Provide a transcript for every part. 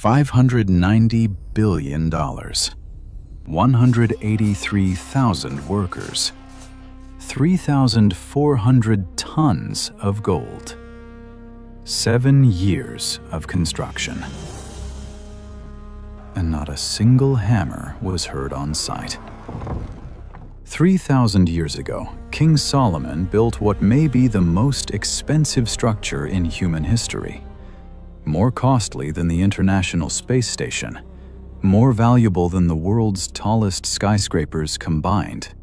$590 billion, 183,000 workers, 3,400 tons of gold, 7 years of construction. And not a single hammer was heard on site. 3,000 years ago, King Solomon built what may be the most expensive structure in human history. More costly than the International Space Station, more valuable than the world's tallest skyscrapers combined.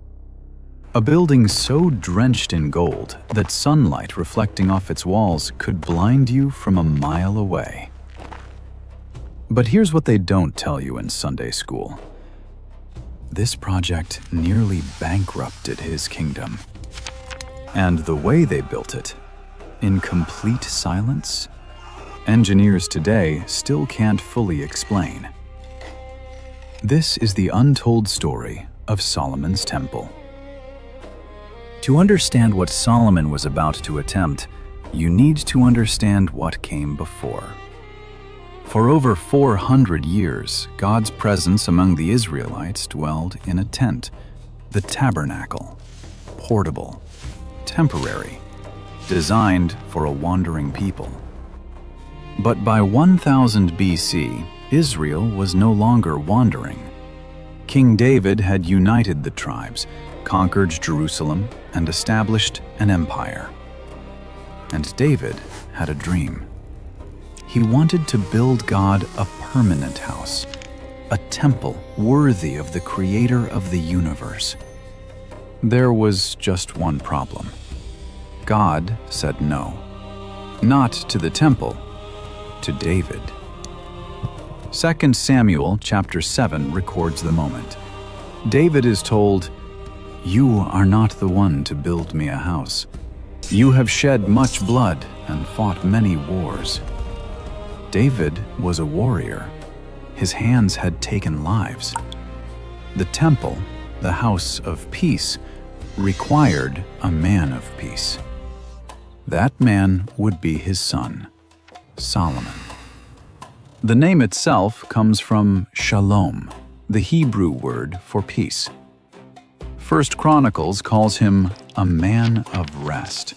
A building so drenched in gold that sunlight reflecting off its walls could blind you from a mile away. But here's what they don't tell you in Sunday school. This project nearly bankrupted his kingdom. And the way they built it, in complete silence, engineers today still can't fully explain. This is the untold story of Solomon's Temple. To understand what Solomon was about to attempt, you need to understand what came before. For over 400 years, God's presence among the Israelites dwelled in a tent, the tabernacle, portable, temporary, designed for a wandering people. But by 1000 BC, Israel was no longer wandering. King David had united the tribes, conquered Jerusalem, and established an empire. And David had a dream. He wanted to build God a permanent house, a temple worthy of the Creator of the universe. There was just one problem. God said no. Not to the temple, to David. 2 Samuel chapter 7 records the moment. David is told, "You are not the one to build me a house. You have shed much blood and fought many wars." David was a warrior. His hands had taken lives. The temple, the house of peace, required a man of peace. That man would be his son, Solomon. The name itself comes from shalom, the Hebrew word for peace. 1 Chronicles calls him a man of rest,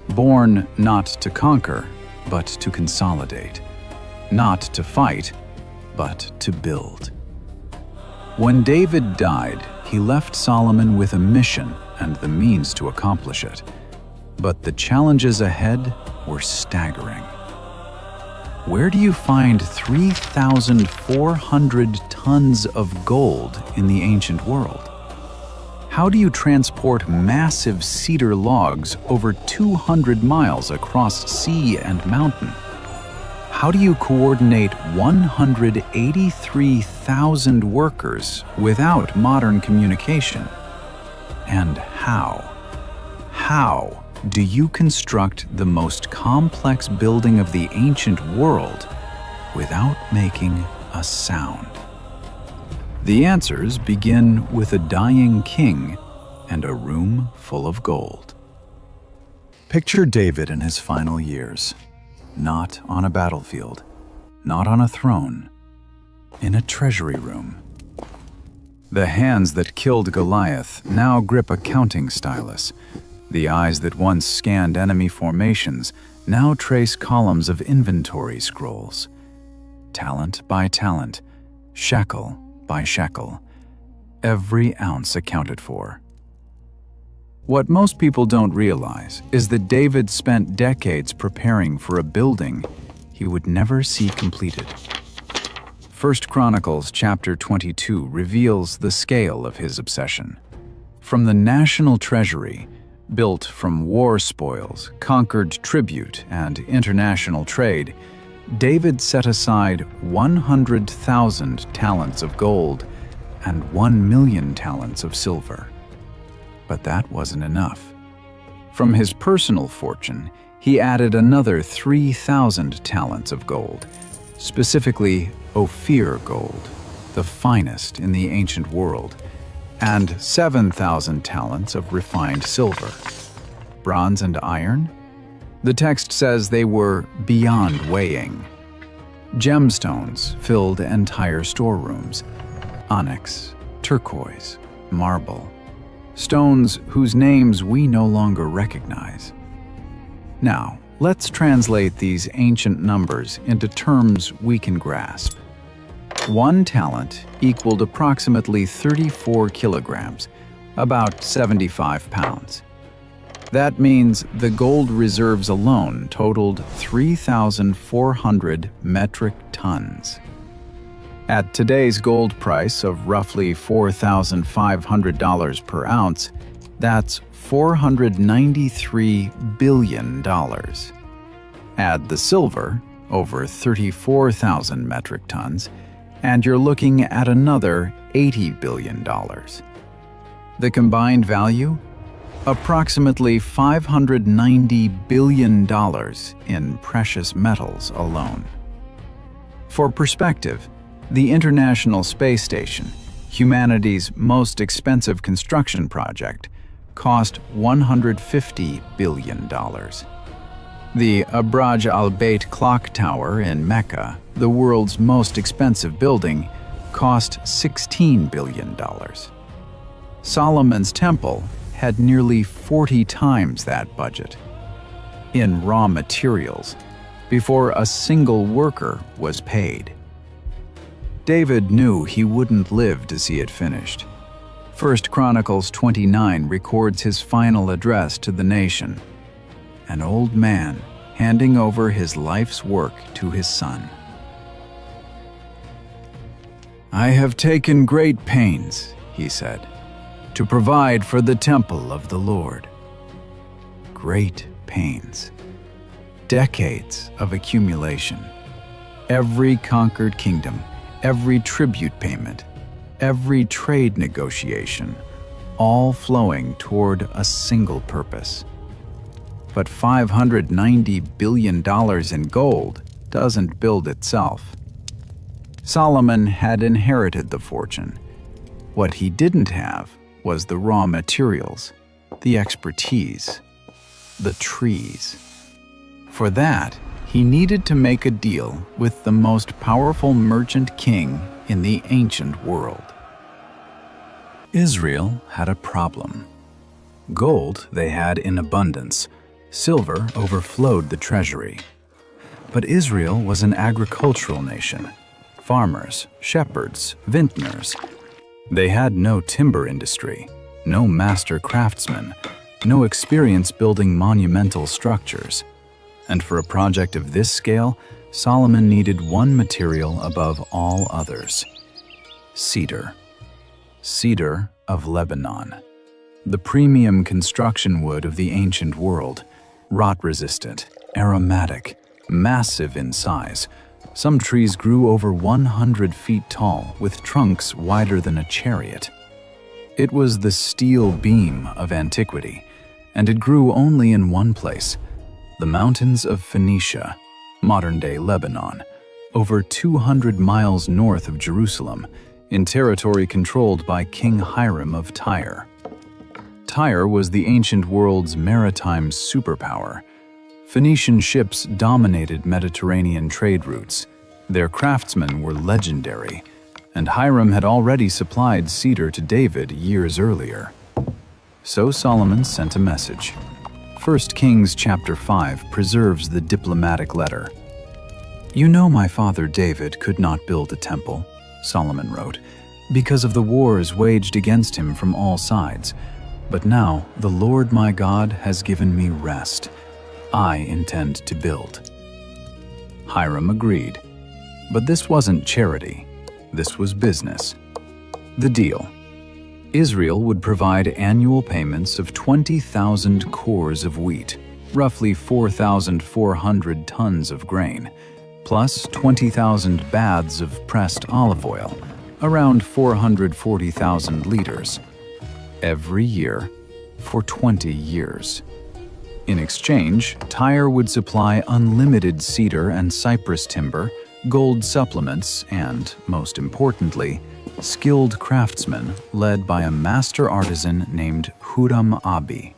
born not to conquer, but to consolidate, not to fight, but to build. When David died, he left Solomon with a mission and the means to accomplish it. But the challenges ahead were staggering. Where do you find 3,400 tons of gold in the ancient world? How do you transport massive cedar logs over 200 miles across sea and mountain? How do you coordinate 183,000 workers without modern communication? And how do you construct the most complex building of the ancient world without making a sound? The answers begin with a dying king and a room full of gold. Picture David in his final years, not on a battlefield, not on a throne, in a treasury room. The hands that killed Goliath now grip a counting stylus. The eyes that once scanned enemy formations now trace columns of inventory scrolls. Talent by talent, shekel by shekel, every ounce accounted for. What most people don't realize is that David spent decades preparing for a building he would never see completed. 1 Chronicles chapter 22 reveals the scale of his obsession. From the national treasury, built from war spoils, conquered tribute, and international trade, David set aside 100,000 talents of gold and 1,000,000 talents of silver. But that wasn't enough. From his personal fortune, he added another 3,000 talents of gold, specifically Ophir gold, the finest in the ancient world, and 7,000 talents of refined silver. Bronze and iron? The text says they were beyond weighing. Gemstones filled entire storerooms, onyx, turquoise, marble, stones whose names we no longer recognize. Now, let's translate these ancient numbers into terms we can grasp. 1 talent equaled approximately 34 kilograms, about 75 pounds. That means the gold reserves alone totaled 3,400 metric tons. At today's gold price of roughly $4,500 per ounce, that's $493 billion. Add the silver, over 34,000 metric tons, and you're looking at another $80 billion. The combined value? Approximately $590 billion in precious metals alone. For perspective, the International Space Station, humanity's most expensive construction project, cost $150 billion. The Abraj al-Bayt clock tower in Mecca, the world's most expensive building, cost $16 billion. Solomon's temple had nearly 40 times that budget in raw materials before a single worker was paid. David knew he wouldn't live to see it finished. 1 Chronicles 29 records his final address to the nation, an old man handing over his life's work to his son. "I have taken great pains," he said, "to provide for the temple of the Lord." Great pains. Decades of accumulation. Every conquered kingdom, every tribute payment, every trade negotiation, all flowing toward a single purpose. But $590 billion in gold doesn't build itself. Solomon had inherited the fortune. What he didn't have was the raw materials, the expertise, the trees. For that, he needed to make a deal with the most powerful merchant king in the ancient world. Israel had a problem. Gold they had in abundance, silver overflowed the treasury. But Israel was an agricultural nation. Farmers, shepherds, vintners. They had no timber industry, no master craftsmen, no experience building monumental structures. And for a project of this scale, Solomon needed one material above all others: cedar. Cedar of Lebanon. The premium construction wood of the ancient world, rot-resistant, aromatic, massive in size. Some trees grew over 100 feet tall, with trunks wider than a chariot. It was the steel beam of antiquity, and it grew only in one place, the mountains of Phoenicia, modern-day Lebanon, over 200 miles north of Jerusalem, in territory controlled by King Hiram of Tyre. Tyre was the ancient world's maritime superpower. Phoenician ships dominated Mediterranean trade routes. Their craftsmen were legendary, and Hiram had already supplied cedar to David years earlier. So Solomon sent a message. 1 Kings chapter 5 preserves the diplomatic letter. "You know my father David could not build a temple," Solomon wrote, "because of the wars waged against him from all sides. But now the Lord my God has given me rest. I intend to build." Hiram agreed. But this wasn't charity. This was business. The deal: Israel would provide annual payments of 20,000 cores of wheat, roughly 4,400 tons of grain, plus 20,000 baths of pressed olive oil, around 440,000 liters, every year for 20 years. In exchange, Tyre would supply unlimited cedar and cypress timber, gold supplements, and, most importantly, skilled craftsmen led by a master artisan named Huram Abi,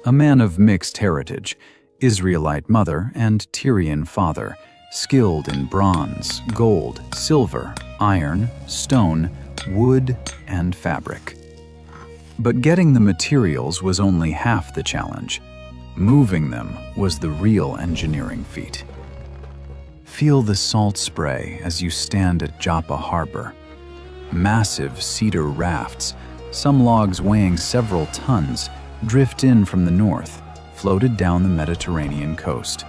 a man of mixed heritage, Israelite mother and Tyrian father, skilled in bronze, gold, silver, iron, stone, wood, and fabric. But getting the materials was only half the challenge. Moving them was the real engineering feat. Feel the salt spray as you stand at Joppa Harbor. Massive cedar rafts, some logs weighing several tons, drift in from the north, floated down the Mediterranean coast.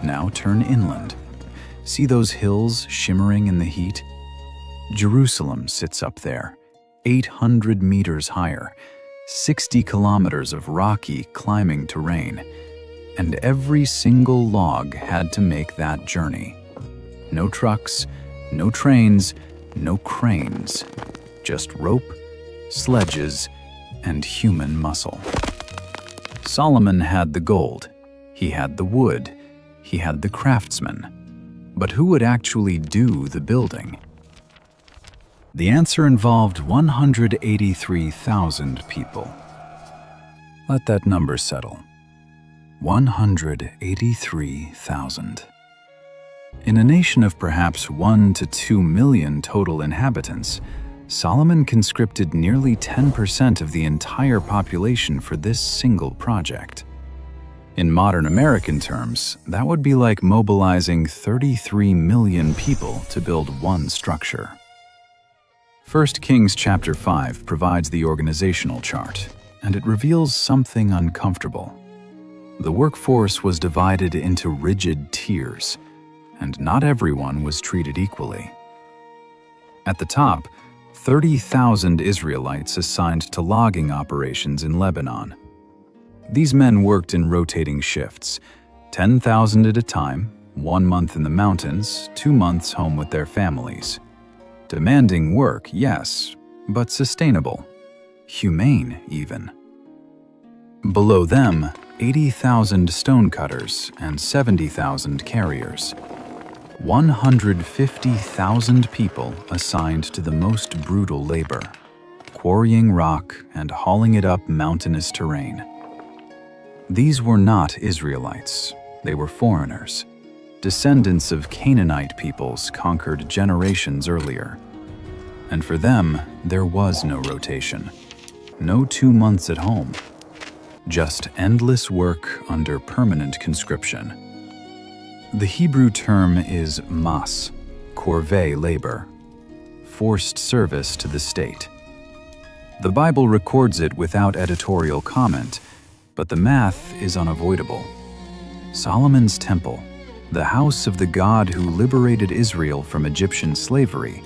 Now turn inland. See those hills shimmering in the heat? Jerusalem sits up there, 800 meters higher, 60 kilometers of rocky, climbing terrain, and every single log had to make that journey. No trucks, no trains, no cranes, just rope, sledges, and human muscle. Solomon had the gold, he had the wood, he had the craftsmen. But who would actually do the building? The answer involved 183,000 people. Let that number settle. 183,000. In a nation of perhaps 1 to 2 million total inhabitants, Solomon conscripted nearly 10% of the entire population for this single project. In modern American terms, that would be like mobilizing 33 million people to build one structure. 1 Kings chapter 5 provides the organizational chart, and it reveals something uncomfortable. The workforce was divided into rigid tiers, and not everyone was treated equally. At the top, 30,000 Israelites assigned to logging operations in Lebanon. These men worked in rotating shifts, 10,000 at a time, 1 month in the mountains, 2 months home with their families. Demanding work, yes, but sustainable, humane even. Below them, 80,000 stonecutters and 70,000 carriers. 150,000 people assigned to the most brutal labor, quarrying rock and hauling it up mountainous terrain. These were not Israelites, they were foreigners, descendants of Canaanite peoples conquered generations earlier. And for them, there was no rotation, no 2 months at home, just endless work under permanent conscription. The Hebrew term is mas, corvée labor, forced service to the state. The Bible records it without editorial comment, but the math is unavoidable. Solomon's temple, the house of the God who liberated Israel from Egyptian slavery,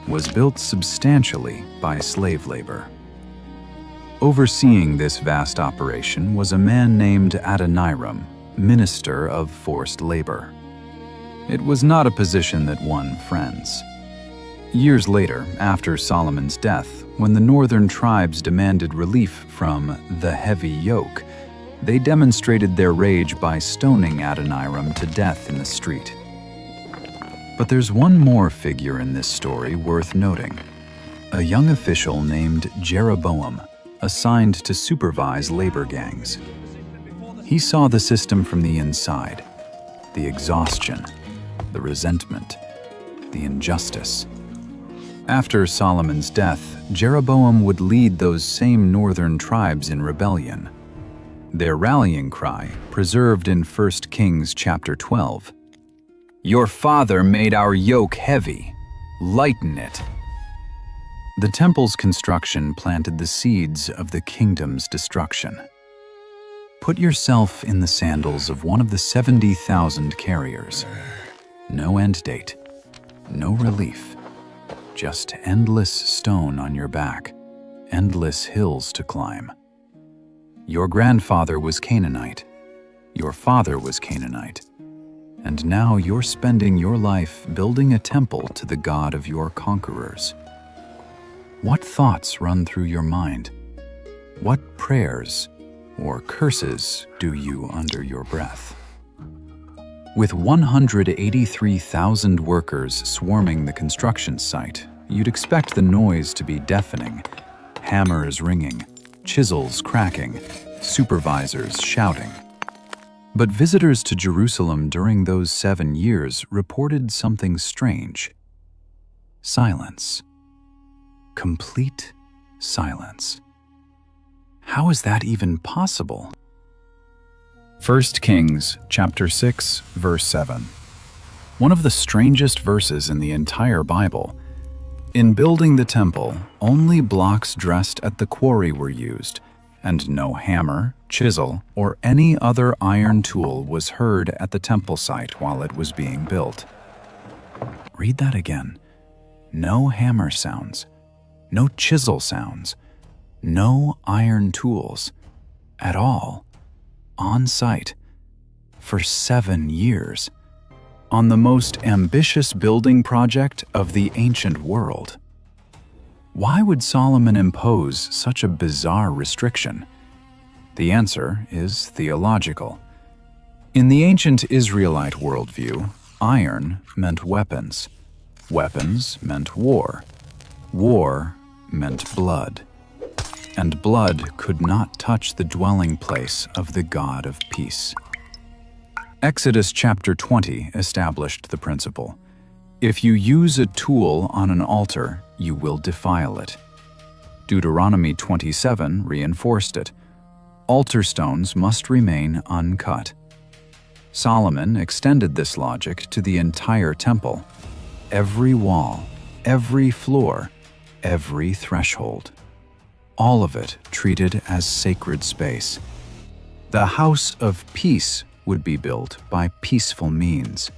was built substantially by slave labor. Overseeing this vast operation was a man named Adoniram, minister of forced labor. It was not a position that won friends. Years later, after Solomon's death, when the northern tribes demanded relief from the heavy yoke, they demonstrated their rage by stoning Adoniram to death in the street. But there's one more figure in this story worth noting. A young official named Jeroboam, assigned to supervise labor gangs. He saw the system from the inside, the exhaustion, the resentment, the injustice. After Solomon's death, Jeroboam would lead those same northern tribes in rebellion. Their rallying cry, preserved in 1 Kings chapter 12, "Your father made our yoke heavy, lighten it." The temple's construction planted the seeds of the kingdom's destruction. Put yourself in the sandals of one of the 70,000 carriers. No end date, no relief, just endless stone on your back, endless hills to climb. Your grandfather was Canaanite, your father was Canaanite, and now you're spending your life building a temple to the God of your conquerors. What thoughts run through your mind? What prayers or curses do you under your breath? With 183,000 workers swarming the construction site, you'd expect the noise to be deafening, hammers ringing, chisels cracking, supervisors shouting. But visitors to Jerusalem during those 7 years reported something strange. Silence. Complete silence. How is that even possible? 1 Kings chapter 6, verse 7. One of the strangest verses in the entire Bible. In building the temple, only blocks dressed at the quarry were used, and no hammer, chisel, or any other iron tool was heard at the temple site while it was being built. Read that again. No hammer sounds, no chisel sounds, no iron tools at all, on site, for 7 years, on the most ambitious building project of the ancient world. Why would Solomon impose such a bizarre restriction? The answer is theological. In the ancient Israelite worldview, iron meant weapons. Weapons meant war. War meant blood. And blood could not touch the dwelling place of the God of peace. Exodus chapter 20 established the principle. If you use a tool on an altar, you will defile it. Deuteronomy 27 reinforced it. Altar stones must remain uncut. Solomon extended this logic to the entire temple. Every wall, every floor, every threshold. All of it treated as sacred space. The house of peace would be built by peaceful means.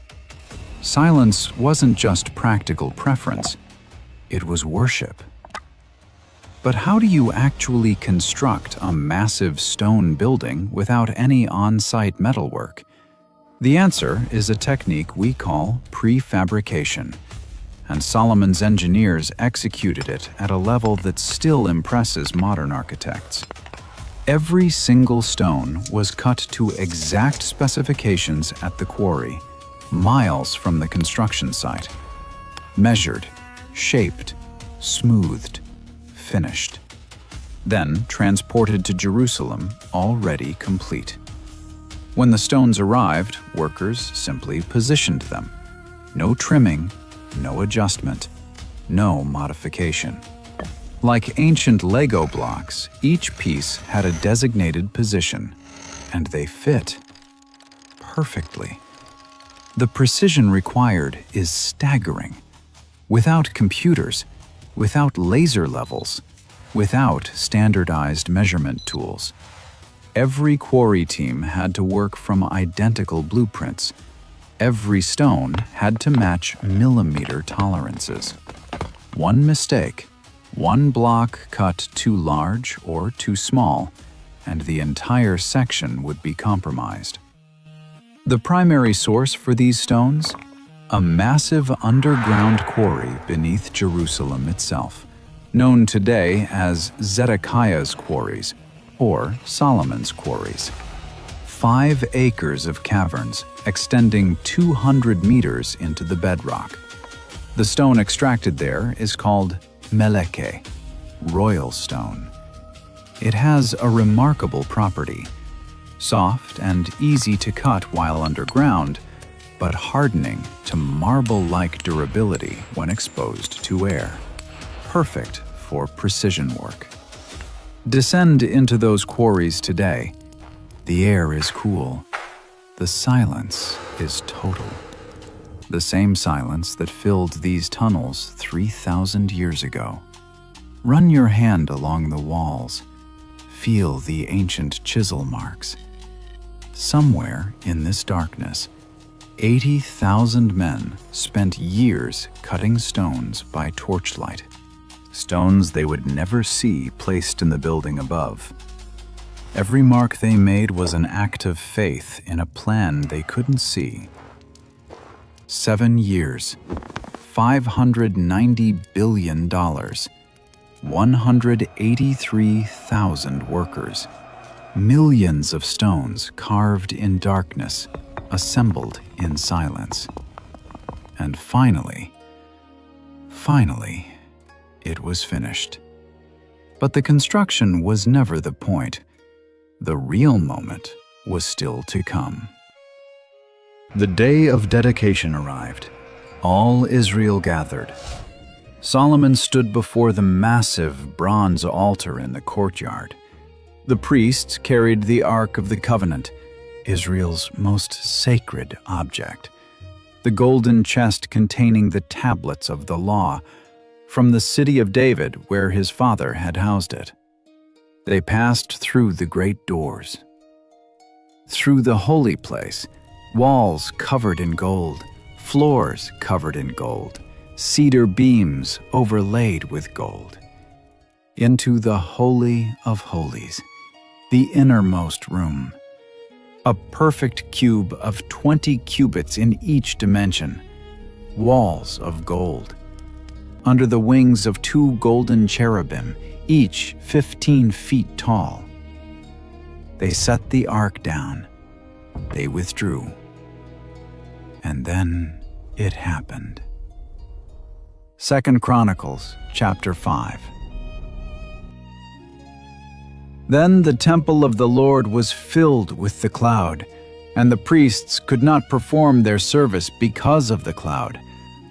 Silence wasn't just practical preference, it was worship. But how do you actually construct a massive stone building without any on-site metalwork? The answer is a technique we call prefabrication, and Solomon's engineers executed it at a level that still impresses modern architects. Every single stone was cut to exact specifications at the quarry, miles from the construction site. Measured, shaped, smoothed, finished. Then transported to Jerusalem, already complete. When the stones arrived, workers simply positioned them. No trimming, no adjustment, no modification. Like ancient Lego blocks, each piece had a designated position, and they fit perfectly. The precision required is staggering. Without computers, without laser levels, without standardized measurement tools. Every quarry team had to work from identical blueprints. Every stone had to match millimeter tolerances. One mistake, one block cut too large or too small, and the entire section would be compromised. The primary source for these stones? A massive underground quarry beneath Jerusalem itself, known today as Zedekiah's quarries or Solomon's quarries. 5 acres of caverns extending 200 meters into the bedrock. The stone extracted there is called meleke, royal stone. It has a remarkable property. Soft and easy to cut while underground, but hardening to marble-like durability when exposed to air. Perfect for precision work. Descend into those quarries today. The air is cool. The silence is total. The same silence that filled these tunnels 3,000 years ago. Run your hand along the walls. Feel the ancient chisel marks. Somewhere in this darkness, 80,000 men spent years cutting stones by torchlight. Stones they would never see placed in the building above. Every mark they made was an act of faith in a plan they couldn't see. 7 years, $590 billion, 183,000 workers, millions of stones carved in darkness, assembled in silence. And finally, it was finished. But the construction was never the point. The real moment was still to come. The day of dedication arrived. All Israel gathered. Solomon stood before the massive bronze altar in the courtyard. The priests carried the Ark of the Covenant, Israel's most sacred object, the golden chest containing the tablets of the law, from the city of David where his father had housed it. They passed through the great doors. Through the holy place, walls covered in gold, floors covered in gold, cedar beams overlaid with gold. Into the Holy of Holies, the innermost room, a perfect cube of 20 cubits in each dimension, walls of gold. Under the wings of 2 golden cherubim, each 15 feet tall. They set the ark down. They withdrew. And then it happened. 2 Chronicles chapter 5. Then the temple of the Lord was filled with the cloud, and the priests could not perform their service because of the cloud,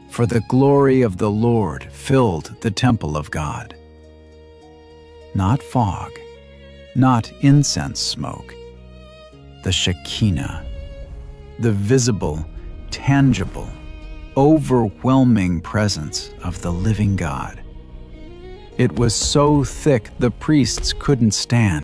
for the glory of the Lord filled the temple of God. Not fog, not incense smoke, the Shekinah, the visible, tangible, overwhelming presence of the living God. It was so thick the priests couldn't stand.